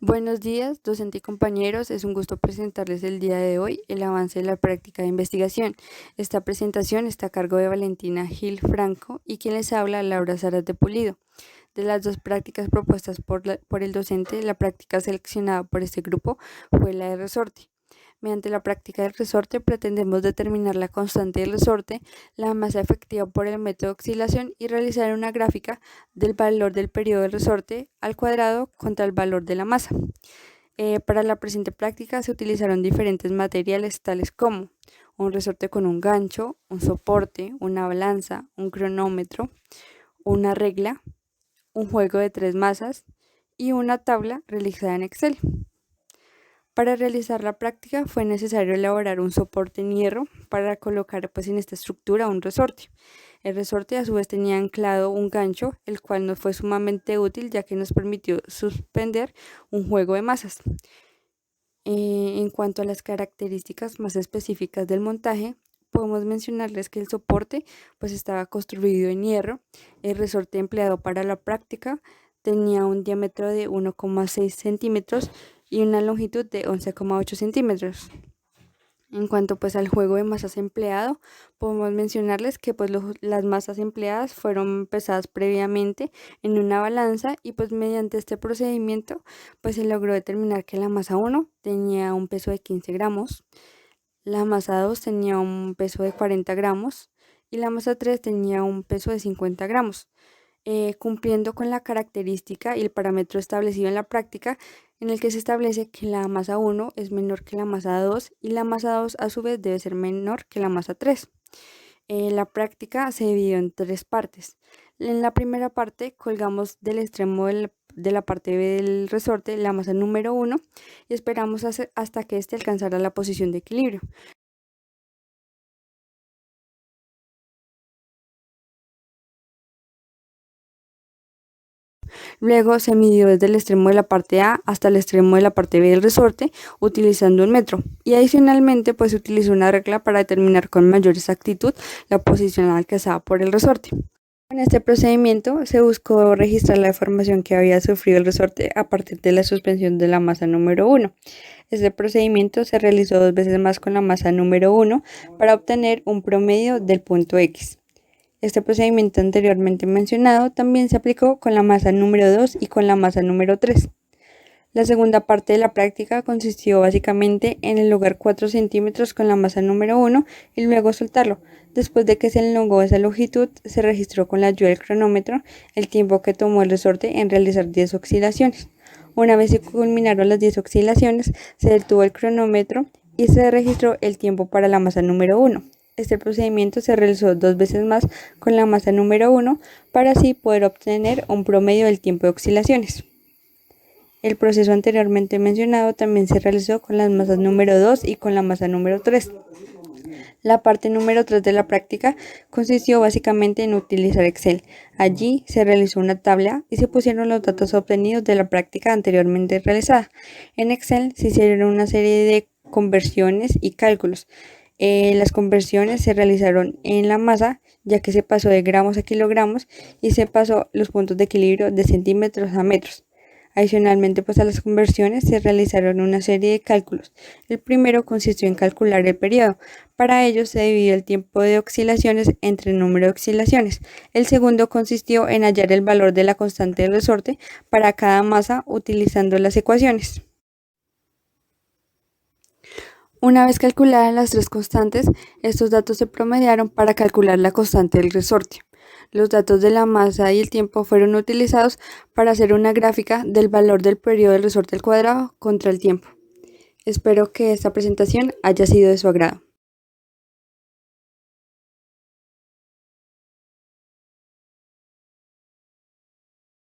Buenos días, docente y compañeros. Es un gusto presentarles el día de hoy el avance de la práctica de investigación. Esta presentación está a cargo de Valentina Gil Franco y quien les habla, Laura Zárate Pulido. De las dos prácticas propuestas por el docente, la práctica seleccionada por este grupo fue la de resorte. Mediante la práctica del resorte pretendemos determinar la constante del resorte, la masa efectiva por el método de oscilación y realizar una gráfica del valor del periodo del resorte al cuadrado contra el valor de la masa. Para la presente práctica se utilizaron diferentes materiales tales como un resorte con un gancho, un soporte, una balanza, un cronómetro, una regla, un juego de 3 masas y una tabla realizada en Excel. Para realizar la práctica fue necesario elaborar un soporte en hierro para colocar en esta estructura un resorte. El resorte a su vez tenía anclado un gancho, el cual nos fue sumamente útil ya que nos permitió suspender un juego de masas. En cuanto a las características más específicas del montaje, podemos mencionarles que el soporte estaba construido en hierro. El resorte empleado para la práctica tenía un diámetro de 1,6 centímetros y una longitud de 11,8 centímetros. En cuanto al juego de masas empleado, podemos mencionarles que las masas empleadas fueron pesadas previamente en una balanza y mediante este procedimiento se logró determinar que la masa 1 tenía un peso de 15 gramos, la masa 2 tenía un peso de 40 gramos y la masa 3 tenía un peso de 50 gramos. Cumpliendo con la característica y el parámetro establecido en la práctica, en el que se establece que la masa 1 es menor que la masa 2 y la masa 2 a su vez debe ser menor que la masa 3. La práctica se dividió en 3 partes. En la primera parte colgamos del extremo de la parte B del resorte la masa número 1 y esperamos hasta que éste alcanzara la posición de equilibrio. Luego se midió desde el extremo de la parte A hasta el extremo de la parte B del resorte utilizando un metro y adicionalmente se utilizó una regla para determinar con mayor exactitud la posición alcanzada por el resorte. En este procedimiento se buscó registrar la deformación que había sufrido el resorte a partir de la suspensión de la masa número 1. Este procedimiento se realizó 2 veces más con la masa número 1 para obtener un promedio del punto X. Este procedimiento anteriormente mencionado también se aplicó con la masa número 2 y con la masa número 3. La segunda parte de la práctica consistió básicamente en elongar 4 centímetros con la masa número 1 y luego soltarlo. Después de que se elongó esa longitud, se registró con la ayuda del cronómetro el tiempo que tomó el resorte en realizar 10 oscilaciones. Una vez se culminaron las 10 oscilaciones, se detuvo el cronómetro y se registró el tiempo para la masa número 1. Este procedimiento se realizó 2 veces más con la masa número 1 para así poder obtener un promedio del tiempo de oscilaciones. El proceso anteriormente mencionado también se realizó con las masas número 2 y con la masa número 3. La parte número 3 de la práctica consistió básicamente en utilizar Excel. Allí se realizó una tabla y se pusieron los datos obtenidos de la práctica anteriormente realizada. En Excel se hicieron una serie de conversiones y cálculos. Las conversiones se realizaron en la masa, ya que se pasó de gramos a kilogramos y se pasó los puntos de equilibrio de centímetros a metros. Adicionalmente, a las conversiones se realizaron una serie de cálculos. El primero consistió en calcular el periodo. Para ello se dividió el tiempo de oscilaciones entre el número de oscilaciones. El segundo consistió en hallar el valor de la constante del resorte para cada masa utilizando las ecuaciones. Una vez calculadas las 3 constantes, estos datos se promediaron para calcular la constante del resorte. Los datos de la masa y el tiempo fueron utilizados para hacer una gráfica del valor del periodo del resorte al cuadrado contra el tiempo. Espero que esta presentación haya sido de su agrado.